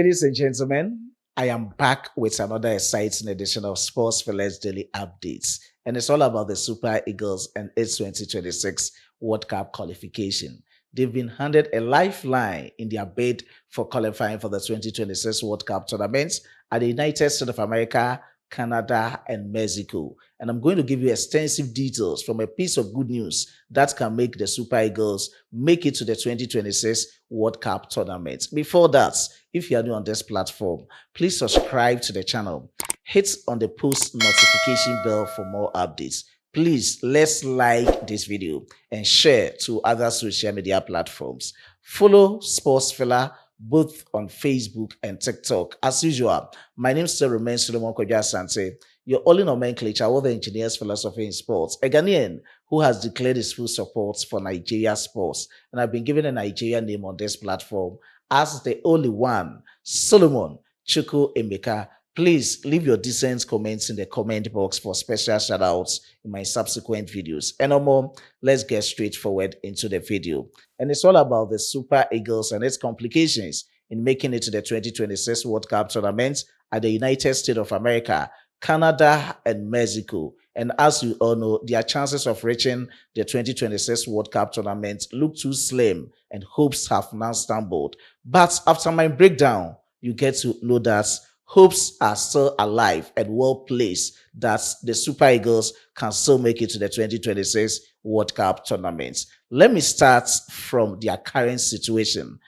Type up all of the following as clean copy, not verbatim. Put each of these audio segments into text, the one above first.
Ladies and gentlemen, I am back with another exciting edition of Sports Village Daily Updates. And it's all about the Super Eagles and its 2026 World Cup qualification. They've been handed a lifeline in their bid for qualifying for the 2026 World Cup tournaments at the United States of America, Canada, and Mexico. And I'm going to give you extensive details from a piece of good news that can make the Super Eagles make it to the 2026 World Cup tournament. Before that, if you are new on this platform, please subscribe to the channel. Hit on the post notification bell for more updates. Please, let's like this video and share to other social media platforms. Follow Sports Filler both on Facebook and TikTok. As usual, my name still remains Solomon Asante, your only nomenclature, all the engineers philosophy in sports, a Ghanaian who has declared his full support for Nigeria sports. And I've been given a Nigerian name on this platform as the only one, Solomon Chukwu Emeka. Please leave your decent comments in the comment box for special shoutouts in my subsequent videos. And no more, let's get straight forward into the video. And it's all about the Super Eagles and its complications in making it to the 2026 World Cup tournament at the United States of America, Canada, and Mexico. And as you all know, their chances of reaching the 2026 World Cup tournament look too slim and hopes have now stumbled. But after my breakdown, you get to know that hopes are still alive and well placed that the Super Eagles can still make it to the 2026 World Cup tournaments. Let me start from their current situation.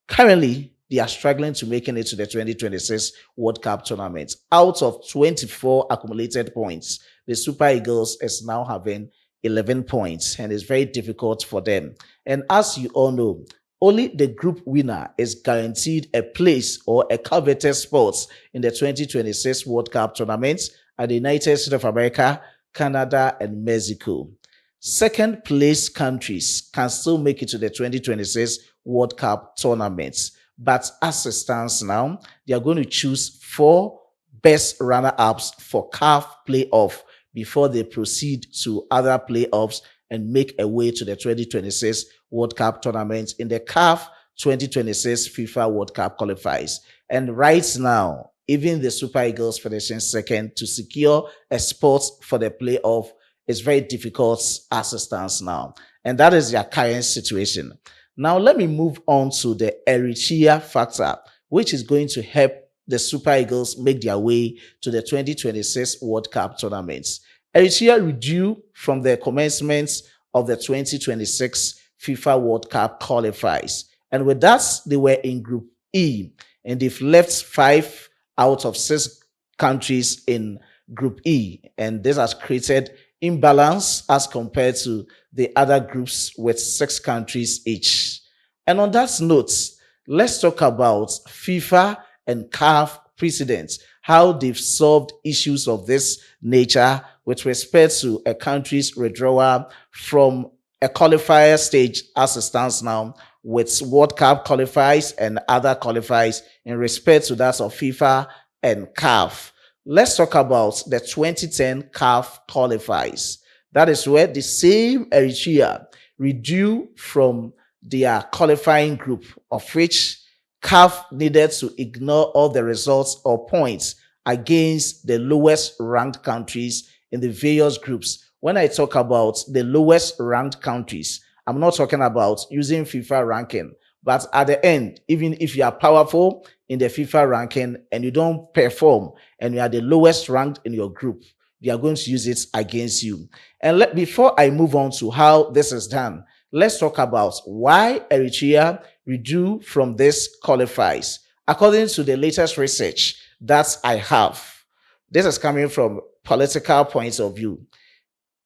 Currently, they are struggling to making it to the 2026 World Cup tournament. Out of 24 accumulated points, the Super Eagles is now having 11 points, and it's very difficult for them. And as you all know, only the group winner is guaranteed a place or a coveted spot in the 2026 World Cup tournament at the United States of America, Canada, and Mexico. Second place countries can still make it to the 2026 World Cup tournaments. But as it stands now, they are going to choose 4 best runner-ups for CAF playoff before they proceed to other playoffs and make a way to the 2026 World Cup tournament in the CAF 2026 FIFA World Cup qualifiers. And right now, even the Super Eagles finishing second to secure a spot for the playoff is very difficult as it stands now. And that is their current situation. Now, let me move on to the Eritrea factor, which is going to help the Super Eagles make their way to the 2026 World Cup tournaments. Eritrea withdrew from the commencement of the 2026 FIFA World Cup qualifiers. And with that, they were in Group E, and they've left 5 out of 6 countries in Group E. And this has created imbalance as compared to the other groups with 6 countries each. And on that note, let's talk about FIFA and CAF precedents, how they've solved issues of this nature with respect to a country's withdrawal from a qualifier stage as it stands now with World Cup qualifiers and other qualifiers in respect to that of FIFA and CAF. Let's talk about the 2010 CAF qualifiers. That is where the same Eritrea withdrew from their qualifying group, of which CAF needed to ignore all the results or points against the lowest ranked countries in the various groups. When I talk about the lowest ranked countries, I'm not talking about using FIFA ranking, but at the end, even if you are powerful in the FIFA ranking and you don't perform and you are the lowest ranked in your group, they are going to use it against you. And before I move on to how this is done, let's talk about why Eritrea withdrew from this qualifiers. According to the latest research that I have, this is coming from political points of view.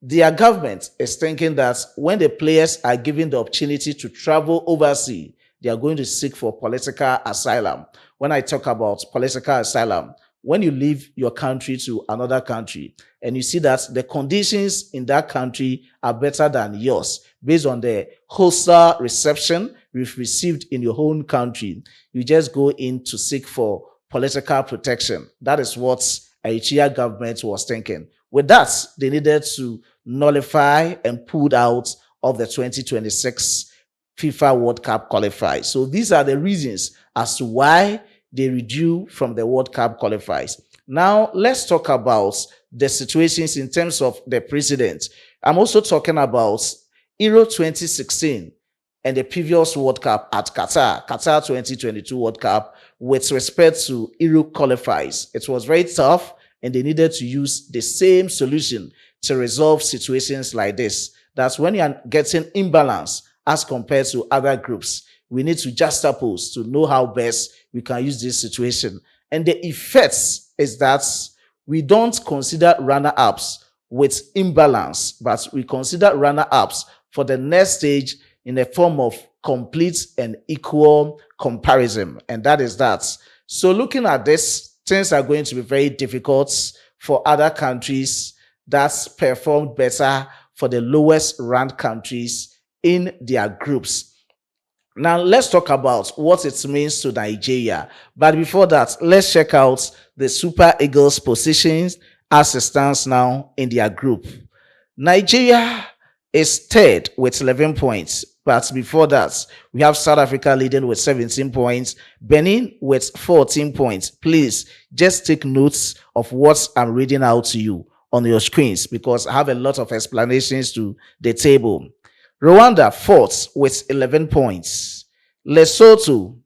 Their government is thinking that when the players are given the opportunity to travel overseas, they are going to seek for political asylum. When I talk about political asylum, when you leave your country to another country and you see that the conditions in that country are better than yours based on the hostile reception you've received in your own country, you just go in to seek for political protection. That is what Eritrea government was thinking. With that, they needed to nullify and pull out of the 2026 FIFA World Cup qualifiers. So these are the reasons as to why they withdrew from the World Cup qualifiers. Now, let's talk about the situations in terms of the president. I'm also talking about Euro 2016 and the previous World Cup at Qatar 2022 World Cup with respect to Euro qualifiers. It was very tough and they needed to use the same solution to resolve situations like this. That's when you are getting imbalance as compared to other groups. We need to juxtapose to know how best we can use this situation. And the effects is that we don't consider runner-ups with imbalance, but we consider runner-ups for the next stage in the form of complete and equal comparison. And that is that. So looking at this, things are going to be very difficult for other countries that performed better for the lowest ranked countries in their groups. Now, let's talk about what it means to Nigeria. But before that, let's check out the Super Eagles' positions as it stands now in their group. Nigeria is third with 11 points. But before that, we have South Africa leading with 17 points, Benin with 14 points. Please just take notes of what I'm reading out to you on your screens because I have a lot of explanations to the table. Rwanda fourth with 11 points. Lesotho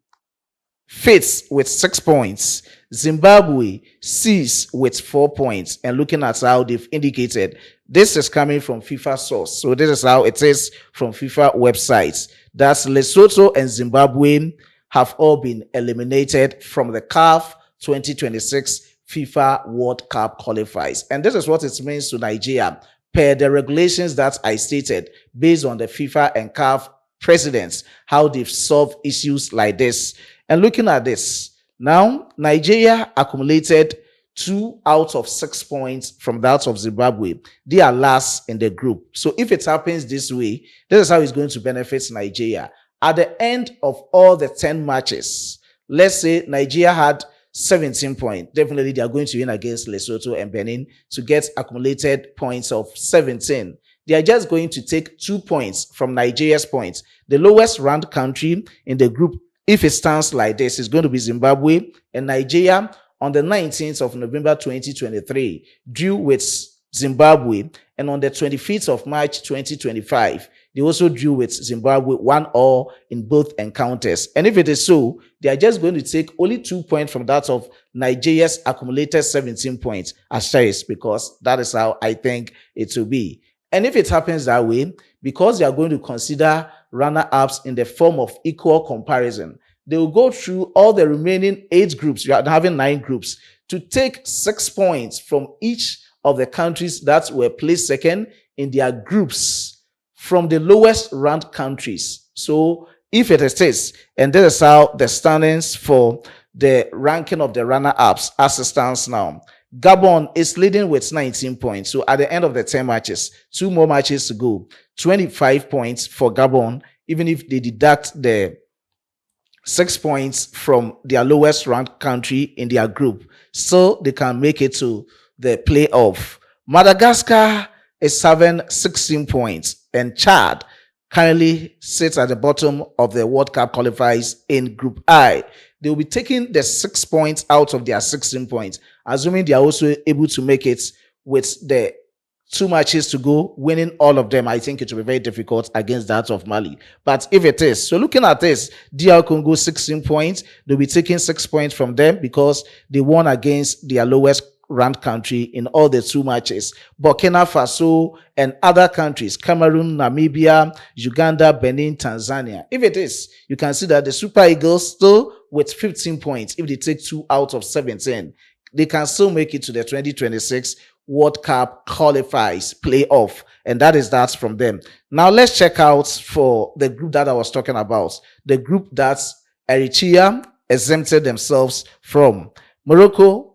fifth with 6 points. Zimbabwe sixth with 4 points. And looking at how they've indicated, this is coming from FIFA source. So this is how it is from FIFA websites. That's Lesotho and Zimbabwe have all been eliminated from the CAF 2026 FIFA World Cup qualifiers. And this is what it means to Nigeria per the regulations that I stated based on the FIFA and CAF presidents, how they've solved issues like this. And looking at this, now Nigeria accumulated 2 out of 6 points from that of Zimbabwe. They are last in the group. So if it happens this way, this is how it's going to benefit Nigeria. At the end of all the 10 matches, let's say Nigeria had 17 points. Definitely they are going to win against Lesotho and Benin to get accumulated points of 17. They are just going to take 2 points from Nigeria's points. The lowest ranked country in the group, if it stands like this, is going to be Zimbabwe, and Nigeria on the 19th of November 2023 drew with Zimbabwe, and on the 25th of March 2025 they also drew with Zimbabwe 1-1 in both encounters. And if it is so, they are just going to take only 2 points from that of Nigeria's accumulated 17 points as choice, because that is how I think it will be. And if it happens that way, because they are going to consider runner-ups in the form of equal comparison, they will go through all the remaining 8 groups. You are having 9 groups to take 6 points from each of the countries that were placed second in their groups from the lowest ranked countries. So if it is this, and this is how the standings for the ranking of the runner-ups as it stands now. Gabon is leading with 19 points. So at the end of the 10 matches, 2 more matches to go, 25 points for Gabon, even if they deduct the 6 points from their lowest ranked country in their group, so they can make it to the playoff. Madagascar is having 16 points, and Chad currently sits at the bottom of the World Cup qualifiers in Group I. They will be taking the 6 points out of their 16 points, assuming they are also able to make it with the 2 matches to go, winning all of them. I think it will be very difficult against that of Mali. But if it is, so looking at this, DR Congo 16 points, they'll be taking 6 points from them because they won against their lowest ranked country in all the 2 matches. Burkina Faso and other countries, Cameroon, Namibia, Uganda, Benin, Tanzania. If it is, you can see that the Super Eagles still with 15 points. If they take 2 out of 17, they can still make it to the 2026 World Cup qualifiers playoff. And that is that from them. Now let's check out for the group that I was talking about. The group that Eritrea exempted themselves from. Morocco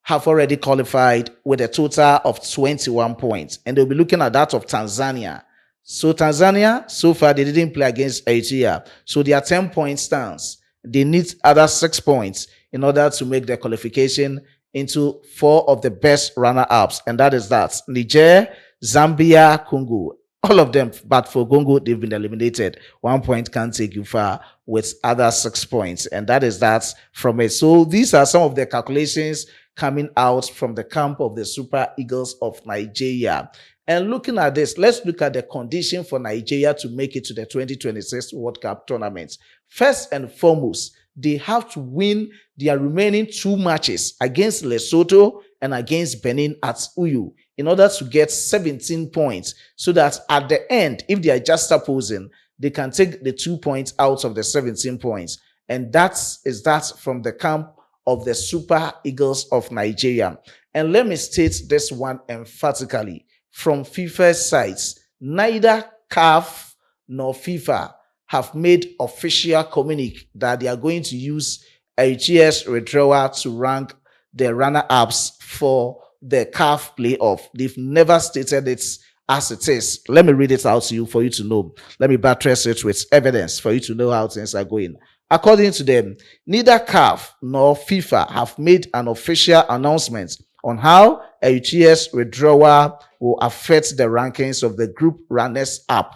have already qualified with a total of 21 points. And they'll be looking at that of Tanzania. So Tanzania, so far, they didn't play against Eritrea. So their 10-point stance. They need other 6 points in order to make their qualification into 4 of the best runner-ups. And that is that. Niger, Zambia, Congo. All of them, but for Congo, they've been eliminated. 1 point can't take you far with other 6 points. And that is that from it. So these are some of the calculations coming out from the camp of the Super Eagles of Nigeria. And looking at this, let's look at the condition for Nigeria to make it to the 2026 World Cup tournament. First and foremost, they have to win their remaining 2 matches against Lesotho and against Benin at Uyu in order to get 17 points, so that at the end, if they are just opposing, they can take the 2 points out of the 17 points. And that is that from the camp of the Super Eagles of Nigeria. And let me state this one emphatically. From FIFA's sides, neither CAF nor FIFA have made official communique that they are going to use Eritrea's withdrawal to rank the runner-ups for the CAF playoff. They've never stated it as it is. Let me read it out to you for you to know. Let me buttress it with evidence for you to know how things are going. According to them, neither CAF nor FIFA have made an official announcement on how Eritrea's withdrawal will affect the rankings of the group runners-up.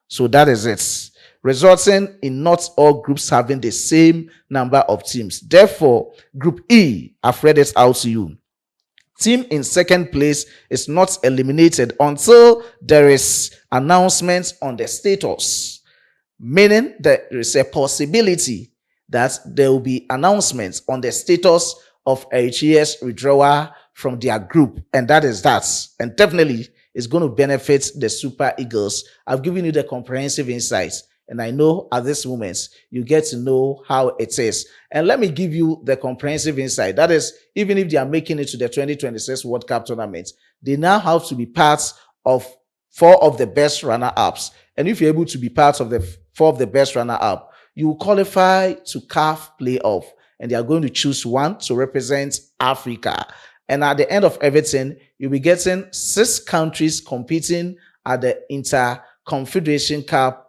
So that is it, resulting in not all groups having the same number of teams. Therefore, Group E, I've read it out to you. Team in second place is not eliminated until there is announcement on the status, meaning there is a possibility that there will be announcements on the status of Eritrea's withdrawal from their group, and that is that. And definitely it's going to benefit the Super Eagles. I've given you the comprehensive insights, and I know at this moment you get to know how it is. And let me give you the comprehensive insight. That is, even if they are making it to the 2026 World Cup tournament, they now have to be part of 4 of the best runner-ups. And if you're able to be part of the 4 of the best runner-up, you will qualify to CAF playoff, and they are going to choose one to represent Africa. And at the end of everything, you'll be getting 6 countries competing at the Inter-Confederation Cup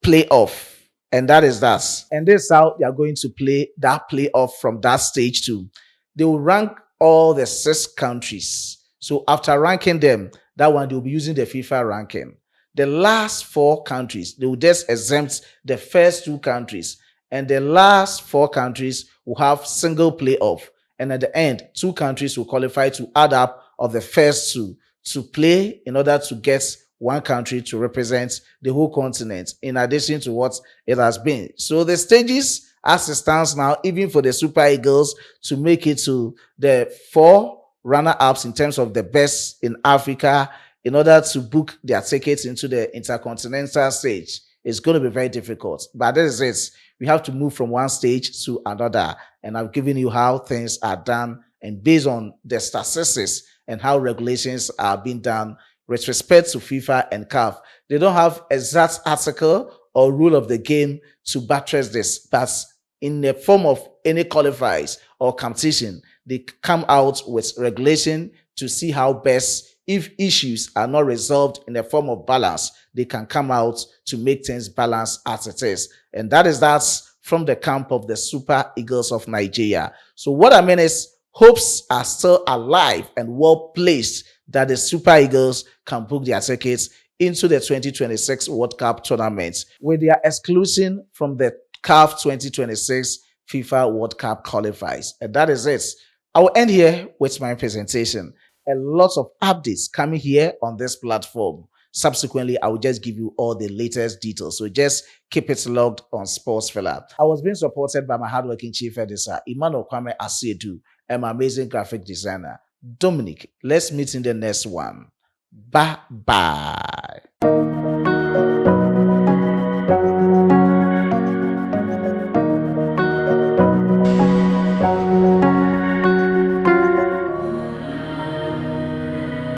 playoff. And that is that. And this is how they are going to play that playoff from that stage too. They will rank all the 6 countries. So after ranking them, that one, they'll be using the FIFA ranking. The last 4 countries, they will just exempt the first 2 countries. And the last 4 countries will have single playoff. And at the end, 2 countries will qualify to add up of the first 2 to play in order to get 1 country to represent the whole continent, in addition to what it has been. So the stages as it stands now, even for the Super Eagles to make it to the 4 runner-ups in terms of the best in Africa, in order to book their tickets into the intercontinental stage, is going to be very difficult. But that is it. We have to move from one stage to another. And I've given you how things are done, and based on the statistics and how regulations are being done with respect to FIFA and CAF. They don't have exact article or rule of the game to buttress this, but in the form of any qualifiers or competition, they come out with regulation to see how best, if issues are not resolved in the form of balance, they can come out to make things balance as it is. And that is that from the camp of the Super Eagles of Nigeria. So what I mean is, hopes are still alive and well placed that the Super Eagles can book their tickets into the 2026 World Cup tournament with their exclusion from the CAF 2026 FIFA World Cup qualifiers. And that is it. I will end here with my presentation. A lot of updates coming here on this platform. Subsequently, I will just give you all the latest details. So just keep it logged on Sportsfella. I was being supported by my hardworking chief editor, Emmanuel Kwame Asiedu, and my amazing graphic designer, Dominic. Let's meet in the next one. Bye-bye.